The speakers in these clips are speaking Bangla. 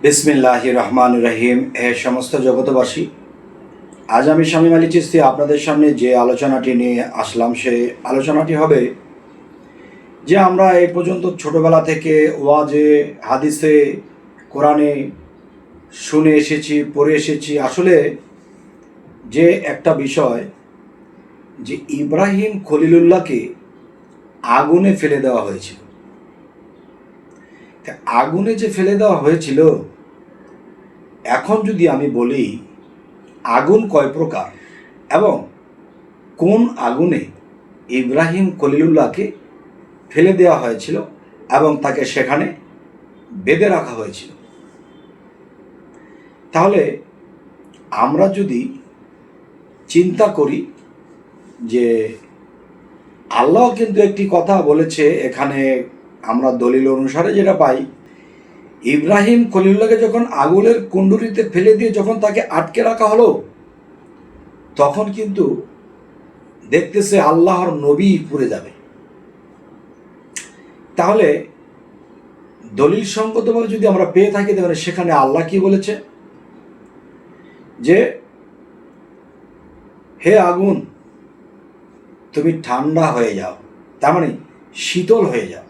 বিসমিল্লাহির রহমানির রহিম। হে সমস্ত জগতবাসী, আজ আমি শামীম আলী চিশতি আপনাদের সামনে যে আলোচনাটি নিয়ে আসলাম, সেই আলোচনাটি হবে যে আমরা এই পর্যন্ত ছোটবেলা থেকে ওয়াজে, হাদিসে, কোরআনে শুনে এসেছি, পড়ে এসেছি। আসলে যে একটা বিষয়, যে ইব্রাহিম খলিলুল্লাহকে আগুনে ফেলে দেওয়া হয়েছিল। আগুনে যে ফেলে দেওয়া হয়েছিল, এখন যদি আমি বলি আগুন কয় প্রকার এবং কোন আগুনে ইব্রাহিম খলিলুল্লাহকে ফেলে দেওয়া হয়েছিল এবং তাকে সেখানে বেঁধে রাখা হয়েছিল, তাহলে আমরা যদি চিন্তা করি যে আল্লাহ কিন্তু একটি কথা বলেছে, এখানে আমরা দলিল অনুসারে যেটা পাই, ইব্রাহিম খলিলুল্লাহকে যখন আগুনের কুণ্ডুরিতে ফেলে দিয়ে যখন তাকে আটকে রাখা হলো, তখন কিন্তু দেখতেছে আল্লাহর নবী পুড়ে যাবে। তাহলে দলিল সঙ্গতভাবে যদি আমরা পেয়ে থাকি, তাহলে সেখানে আল্লাহ কি বলেছে যে হে আগুন তুমি ঠান্ডা হয়ে যাও, তার মানে শীতল হয়ে যাও।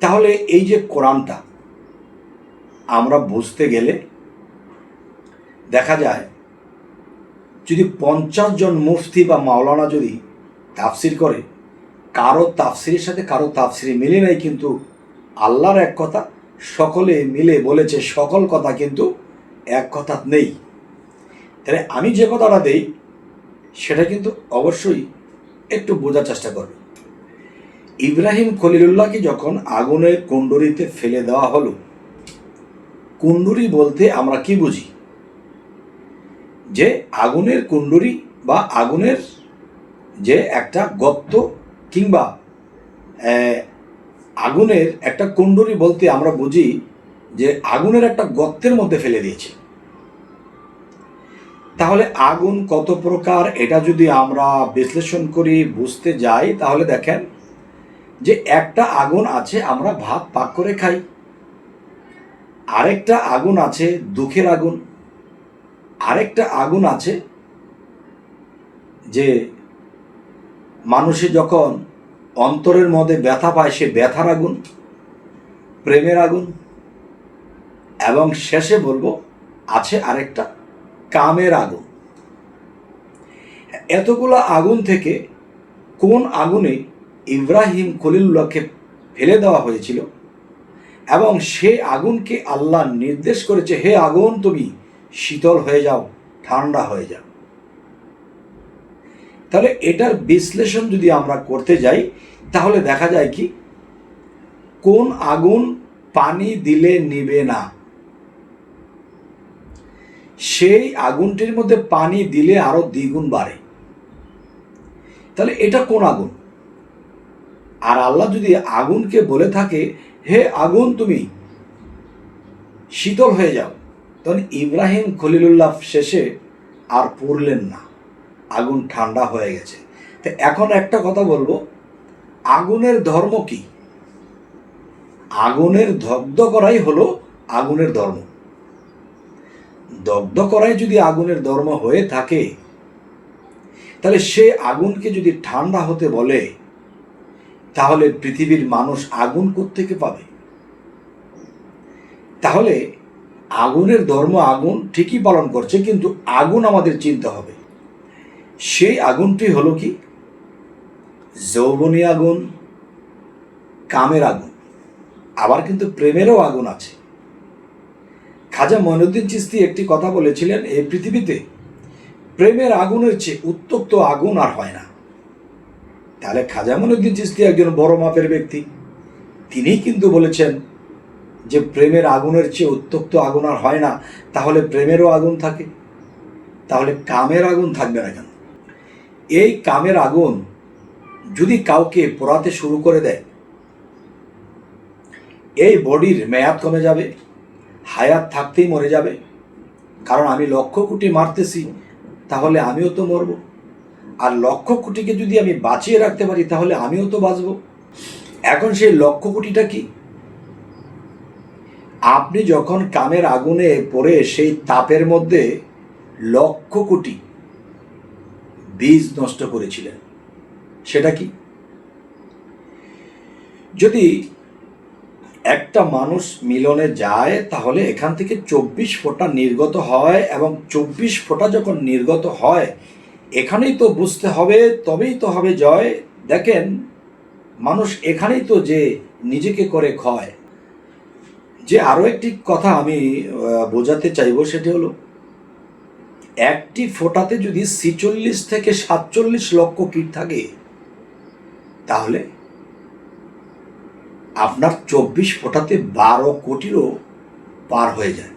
তাহলে এই যে কোরআনটা আমরা বুঝতে গেলে দেখা যায়, যদি 50 জন মুফতি বা মাওলানা যদি তাফসির করে, কারো তাফসিরের সাথে কারো তাফসির মিলে নাই, কিন্তু আল্লাহর এক কথা সকলে মিলে বলেছে, সকল কথা কিন্তু এক কথা নেই। তাহলে আমি যে কথাটা দেই সেটা কিন্তু অবশ্যই একটু বোঝার চেষ্টা করবে। ইব্রাহিম খলিলুল্লাহকে যখন আগুনের কুণ্ডুরিতে ফেলে দেওয়া হলো, কুণ্ডুরি বলতে আমরা কি বুঝি? যে আগুনের কুণ্ডুরি বা আগুনের যে একটা গর্ত, কিংবা আগুনের একটা কুণ্ডুরি বলতে আমরা বুঝি যে আগুনের একটা গর্তের মধ্যে ফেলে দিয়েছে। তাহলে আগুন কত প্রকার, এটা যদি আমরা বিশ্লেষণ করি, বুঝতে যাই, তাহলে দেখেন যে একটা আগুন আছে আমরা ভাত পাক করে খাই, আরেকটা আগুন আছে দুঃখের আগুন, আরেকটা আগুন আছে যে মানুষের যখন অন্তরের মধ্যে ব্যথা পায় সে ব্যথার আগুন, প্রেমের আগুন, এবং শেষে বলবো আছে আরেকটা কামের আগুন। এতগুলো আগুন থেকে কোন আগুনে ইব্রাহিম খলিলুল্লাহকে ফেলে দেওয়া হয়েছিল এবং সে আগুনকে আল্লাহ নির্দেশ করেছে, হে আগুন তুমি শীতল হয়ে যাও, ঠান্ডা হয়ে যাও। তাহলে এটার বিশ্লেষণ যদি আমরা করতে যাই, তাহলে দেখা যায় কি, কোন আগুন পানি দিলে নিবে না, সেই আগুনটির মধ্যে পানি দিলে আরো দ্বিগুণ বাড়ে। তাহলে এটা কোন আগুন? আর আল্লাহ যদি আগুনকে বলে থাকে, হে আগুন তুমি শীতল হয়ে যাও, তখন ইব্রাহিম খলিলুল্লাহ শেষে আর পুড়লেন না, আগুন ঠান্ডা হয়ে গেছে। তো এখন একটা কথা বলবো, আগুনের ধর্ম কি? আগুনের দগ্ধ করাই হলো আগুনের ধর্ম। দগ্ধ করাই যদি আগুনের ধর্ম হয়ে থাকে, তাহলে সে আগুনকে যদি ঠান্ডা হতে বলে, তাহলে পৃথিবীর মানুষ আগুন কোত্থেকে পাবে? তাহলে আগুনের ধর্ম আগুন ঠিকই পালন করছে, কিন্তু আগুন আমাদের চিনতে হবে। সেই আগুনটি হলো কি? যৌবনী আগুন, কামের আগুন, আবার কিন্তু প্রেমেরও আগুন আছে। খাজা মঈনুদ্দিন চিশতি একটি কথা বলেছিলেন, এই পৃথিবীতে প্রেমের আগুনের চেয়ে উত্তপ্ত আগুন আর হয় না। তাহলে খাজা মঈনুদ্দিন চিশতি একজন বড় মাপের ব্যক্তি, তিনি কিন্তু বলেছেন যে প্রেমের আগুনের চেয়ে উত্তপ্ত আগুন আর হয় না। তাহলে প্রেমেরও আগুন থাকে, তাহলে কামের আগুন থাকবে না কেন? এই কামের আগুন যদি কাউকে পোড়াতে শুরু করে দেয়, এই বডির মেয়াদ কমে যাবে, হায়াত থাকতেই মরে যাবে। কারণ আমি লক্ষ কোটি মারতেছি, তাহলে আমিও তো মরব। আর লক্ষ কোটিকে যদি আমি বাঁচিয়ে রাখতে পারি, তাহলে আমিও তো বাঁচব। এখন সেই লক্ষ কোটিটা কি? আপনি যখন কামের আগুনে পড়ে সেই তাপের মধ্যে লক্ষ কোটি বীজ নষ্ট করেছিলেন, সেটা কি? যদি একটা মানুষ মিলনে যায় তাহলে এখান থেকে 24 ফোঁটা নির্গত হয়, এবং 24 ফোঁটা যখন নির্গত হয় এখানেই তো বুঝতে হবে, তবেই তো হবে জয়। দেখেন, মানুষ এখানেই তো যে নিজেকে করে ক্ষয়। যে আরও একটি কথা আমি বোঝাতে চাইব, সেটি হলো একটি ফোঁটাতে যদি 46 থেকে 47 লক্ষ কীট থাকে তাহলে আপনার 24 ফোঁটাতে 12 কোটিরও পার হয়ে যায়।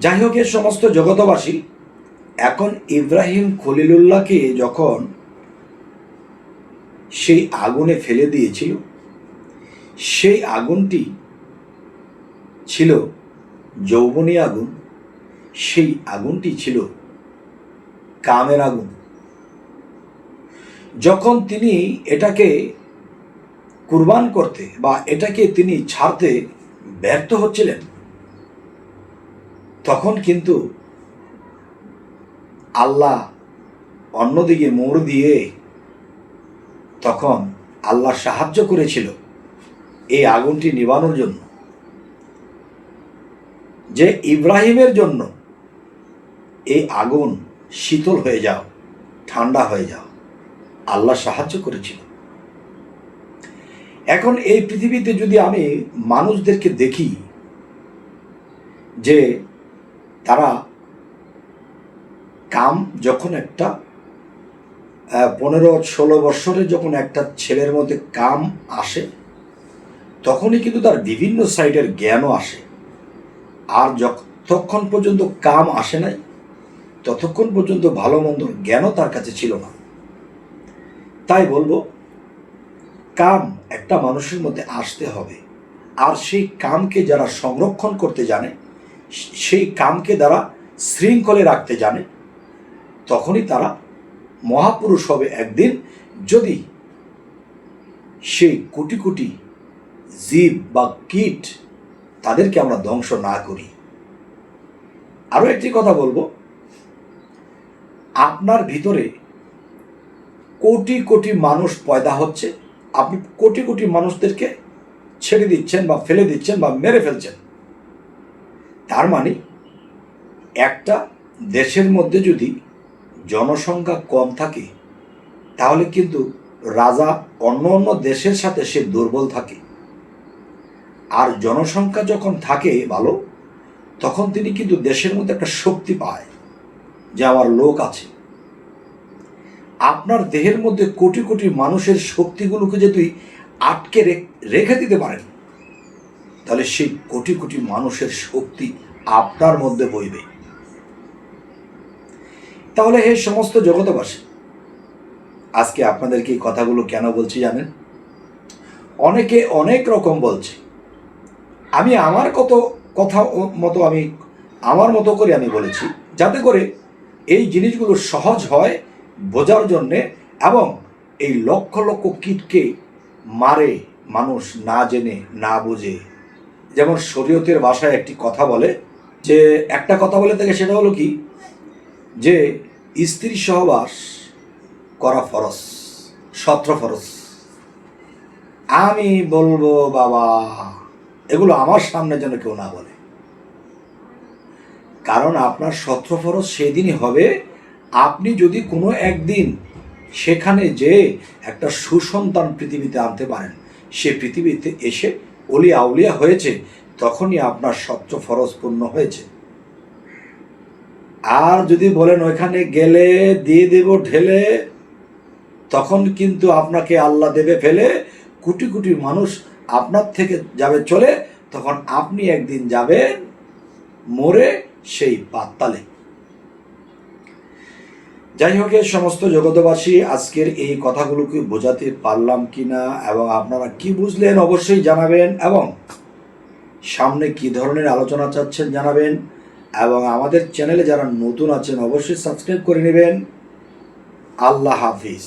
যাই হোক, এর সমস্ত জগতবাসী এখন ইব্রাহিম খলিলুল্লাহকে যখন সেই আগুনে ফেলে দিয়েছিল, সেই আগুনটি ছিল যৌবনী আগুন, সেই আগুনটি ছিল কামের আগুন। যখন তিনি এটাকে কুরবান করতে বা এটাকে তিনি ছাড়তে ব্যর্থ হচ্ছিলেন, তখন কিন্তু আল্লাহ অন্যদিকে মোড় দিয়ে তখন আল্লাহ সাহায্য করেছিল এই আগুনটি নিবানোর জন্য, যে ইব্রাহিমের জন্য এই আগুন শীতল হয়ে যাও, ঠান্ডা হয়ে যাও, আল্লাহ সাহায্য করেছিল। এখন এই পৃথিবীতে যদি আমি মানুষদেরকে দেখি যে তারা কাম যখন একটা 15-16 বৎসরে যখন একটা ছেলের মধ্যে কাম আসে, তখনই কিন্তু তার বিভিন্ন সাইডের জ্ঞানও আসে। আর যতক্ষণ পর্যন্ত কাম আসে নাই ততক্ষণ পর্যন্ত ভালো মন্দ জ্ঞানও তার কাছে ছিল না। তাই বলবো, কাম একটা মানুষের মধ্যে আসতে হবে, আর সেই কামকে যারা সংরক্ষণ করতে জানে, সেই কামকে যারা শৃঙ্খলে রাখতে জানে, তখনই তারা মহাপুরুষ হবে একদিন, যদি সেই কোটি কোটি জীব বা কীট তাদেরকে আমরা ধ্বংস না করি। আরও একটি কথা বলবো, আপনার ভিতরে কোটি কোটি মানুষ পয়দা হচ্ছে, আপনি কোটি কোটি মানুষদেরকে ছেড়ে দিচ্ছেন বা ফেলে দিচ্ছেন বা মেরে ফেলছেন। তার মানে একটা দেশের মধ্যে যদি জনসংখ্যা কম থাকে তাহলে কিন্তু রাজা অন্য অন্য দেশের সাথে সে দুর্বল থাকে, আর জনসংখ্যা যখন থাকে ভালো, তখন তিনি কিন্তু দেশের মধ্যে একটা শক্তি পায় যে আমার লোক আছে। আপনার দেহের মধ্যে কোটি কোটি মানুষের শক্তিগুলোকে যদি আটকে রেখে দিতে পারেন, তাহলে সেই কোটি কোটি মানুষের শক্তি আপনার মধ্যে বইবে। তাহলে হে সমস্ত জগতবাসী, আজকে আপনাদেরকে এই কথাগুলো কেন বলছি জানেন? অনেকে অনেক রকম বলছে, আমি আমার কথা মতো আমি আমার মতো করে আমি বলেছি, যাতে করে এই জিনিসগুলো সহজ হয় বোঝার জন্যে, এবং এই লক্ষ লক্ষ কীটকে মারে মানুষ না জেনে না বুঝে। যেমন শরীয়তের ভাষায় একটি কথা বলে, যে একটা কথা বলে থাকে, সেটা হলো কি, যে স্ত্রী সহবাস করা ফরজ, 17 ফরজ। আমি বলবো বাবা, এগুলো আমার সামনে যেন কেউ না বলে, কারণ আপনার 17 ফরজ সেদিনই হবে আপনি যদি কোনো একদিন সেখানে যে একটা সুসন্তান পৃথিবীতে আনতে পারেন, সে পৃথিবীতে এসে অলি আউলিয়া হয়েছে, তখনই আপনার 17 ফরজ পূর্ণ হয়েছে। আর যদি বলেন ওইখানে গেলে দিয়ে দেব ঢেলে, তখন কিন্তু আপনাকে আল্লাহ দেবে ফেলে, কোটি কোটি মানুষ আপনার থেকে যাবে চলে, তখন আপনি একদিন যাবেন মরে সেই পাতালে। যাই হোক, সমস্ত জগতবাসী, আজকের এই কথাগুলোকে বোঝাতে পারলাম কিনা এবং আপনারা কি বুঝলেন অবশ্যই জানাবেন, এবং সামনে কি ধরনের আলোচনা চাচ্ছেন জানাবেন, এবং আমাদের চ্যানেলে যারা নতুন আছেন অবশ্যই সাবস্ক্রাইব করে নেবেন। আল্লাহ হাফিজ।